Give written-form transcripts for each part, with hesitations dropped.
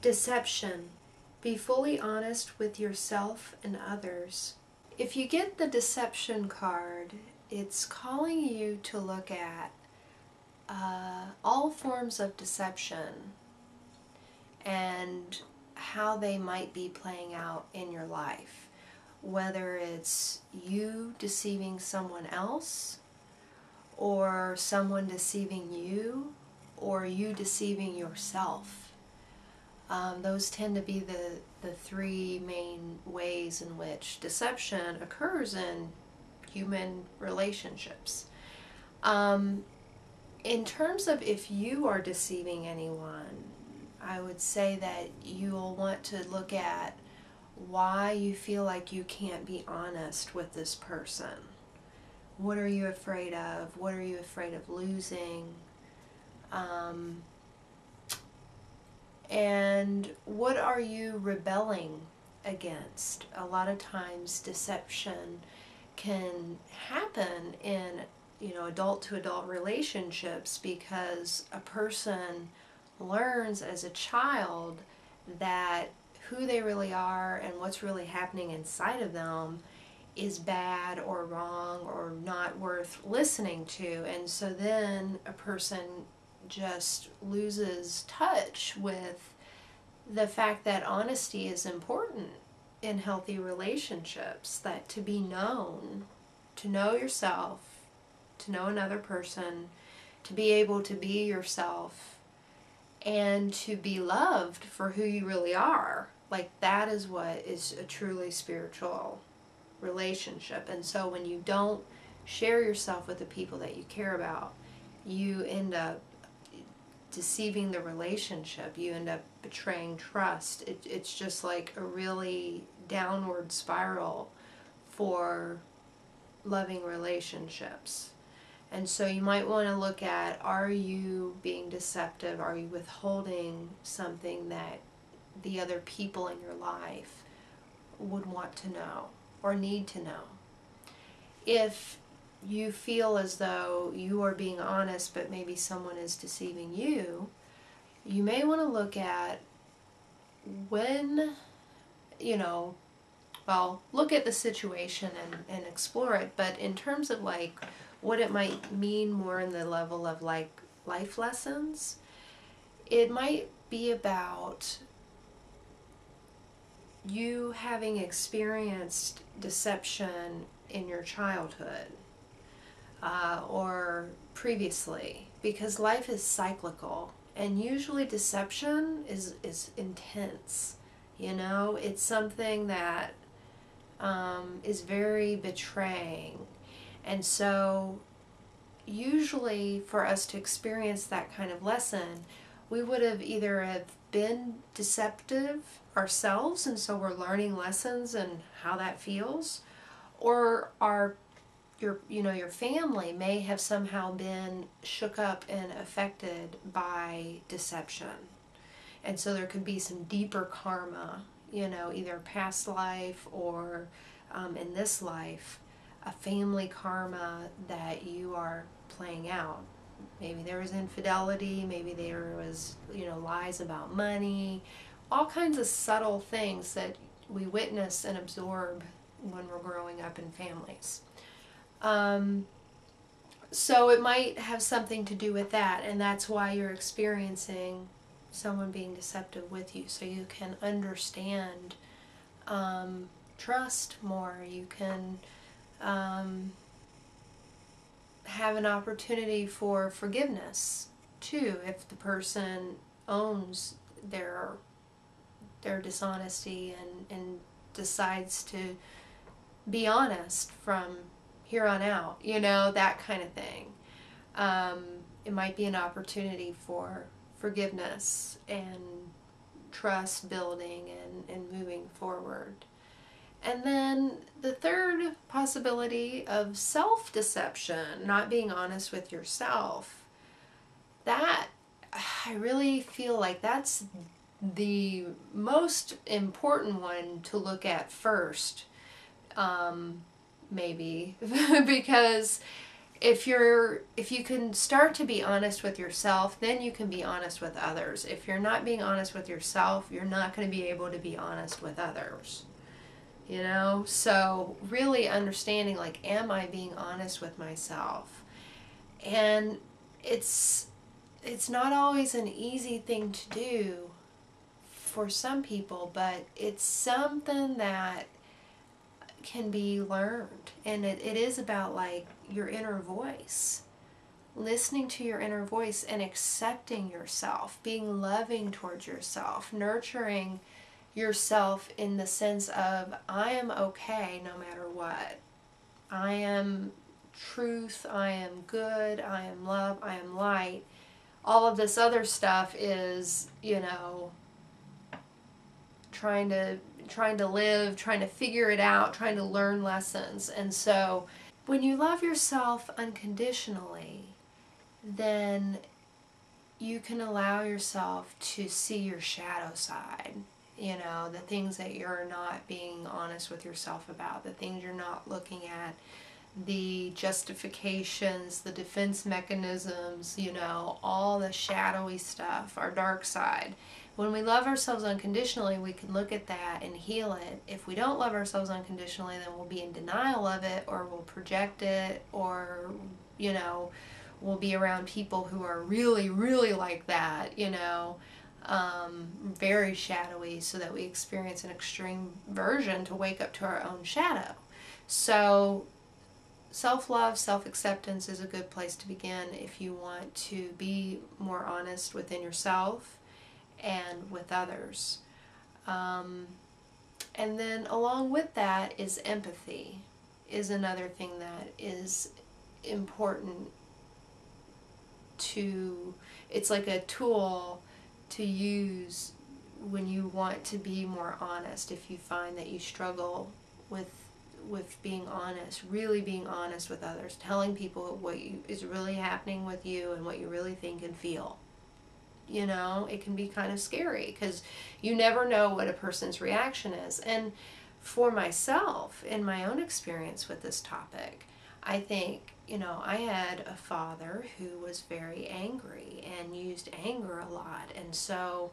Deception. Be fully honest with yourself and others. If you get the deception card, it's calling you to look at all forms of deception and how they might be playing out in your life. Whether it's you deceiving someone else, or someone deceiving you, or you deceiving yourself. Those tend to be the three main ways in which deception occurs in human relationships. In terms of if you are deceiving anyone, I would say that you'll want to look at why you feel like you can't be honest with this person. What are you afraid of? What are you afraid of losing? And what are you rebelling against? A lot of times deception can happen in, adult to adult relationships because a person learns as a child that who they really are and what's really happening inside of them is bad or wrong or not worth listening to. And so then a person just loses touch with the fact that honesty is important in healthy relationships, that to be known, to know yourself, to know another person, to be able to be yourself, and to be loved for who you really are. Like, that is what is a truly spiritual relationship. And so when you don't share yourself with the people that you care about, you end up deceiving the relationship. You end up betraying trust. It's just like a really downward spiral for loving relationships. And so you might want to look at, are you being deceptive? Are you withholding something that the other people in your life would want to know or need to know? If you feel as though you are being honest but maybe someone is deceiving you, you may want to look at when, look at the situation and explore it, but in terms of like what it might mean more in the level of like life lessons, it might be about you having experienced deception in your childhood or previously, because life is cyclical and usually deception is intense. It's something that is very betraying. And so usually for us to experience that kind of lesson, we would have either have been deceptive ourselves, and so we're learning lessons and how that feels, or your family may have somehow been shook up and affected by deception. And so there could be some deeper karma, either past life or in this life, a family karma that you are playing out. Maybe there was infidelity, maybe there was, lies about money, all kinds of subtle things that we witness and absorb when we're growing up in families. So it might have something to do with that, and that's why you're experiencing someone being deceptive with you, so you can understand trust more. You can have an opportunity for forgiveness too, if the person owns their dishonesty and decides to be honest from here on out, that kind of thing. It might be an opportunity for forgiveness and trust building and moving forward. And then the third possibility of self-deception, not being honest with yourself, that I really feel like that's the most important one to look at first, maybe, because if you can start to be honest with yourself, then you can be honest with others. If you're not being honest with yourself, you're not going to be able to be honest with others. You know? So really understanding, like, am I being honest with myself? And it's not always an easy thing to do for some people, but it's something that can be learned. And it is about, like, your inner voice. Listening to your inner voice and accepting yourself, being loving towards yourself, nurturing yourself in the sense of, I am okay no matter what. I am truth, I am good, I am love, I am light. All of this other stuff is, you know, trying to live, trying to figure it out, trying to learn lessons. And so when you love yourself unconditionally, then you can allow yourself to see your shadow side. You know, the things that you're not being honest with yourself about, the things you're not looking at, the justifications, the defense mechanisms, you know, all the shadowy stuff, our dark side. When we love ourselves unconditionally, we can look at that and heal it. If we don't love ourselves unconditionally, then we'll be in denial of it, or we'll project it, or, you know, we'll be around people who are really, really like that, you know, very shadowy, so that we experience an extreme version to wake up to our own shadow. So self-love, self-acceptance is a good place to begin if you want to be more honest within yourself and with others. And then along with that is empathy, is another thing that is important to, it's like a tool to use when you want to be more honest. If you find that you struggle with being honest, really being honest with others, telling people what is really happening with you and what you really think and feel. You know, it can be kind of scary because you never know what a person's reaction is. And for myself, in my own experience with this topic, I think, you know, I had a father who was very angry and used anger a lot. And so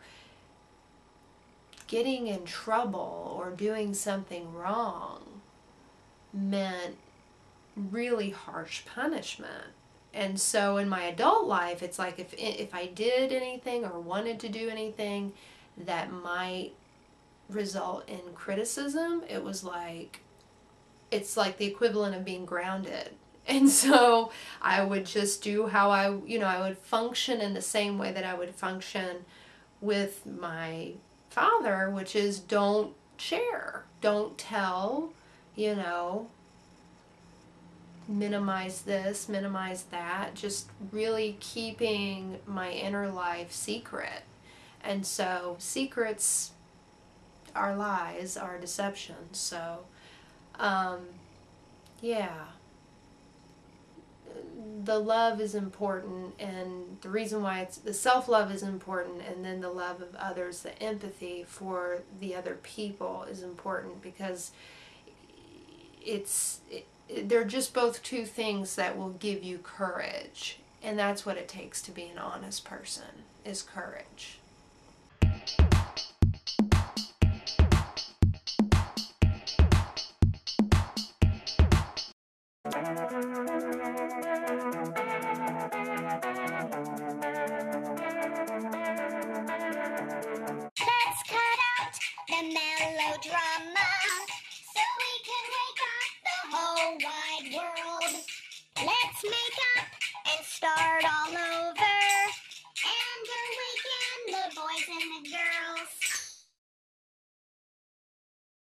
getting in trouble or doing something wrong meant really harsh punishment. And so in my adult life, it's like if I did anything or wanted to do anything that might result in criticism, it was like, it's like the equivalent of being grounded. And so I would just do how I would function in the same way that I would function with my father, which is don't share, don't tell, you know, minimize this, minimize that, just really keeping my inner life secret. And so secrets are lies, are deception. So yeah, the love is important, and the reason why it's the self-love is important, and then the love of others, the empathy for the other people is important, because they're just both two things that will give you courage, and that's what it takes to be an honest person, is courage. Let's cut out the melodrama so we can wake up the whole wide world. Let's make up and start all over.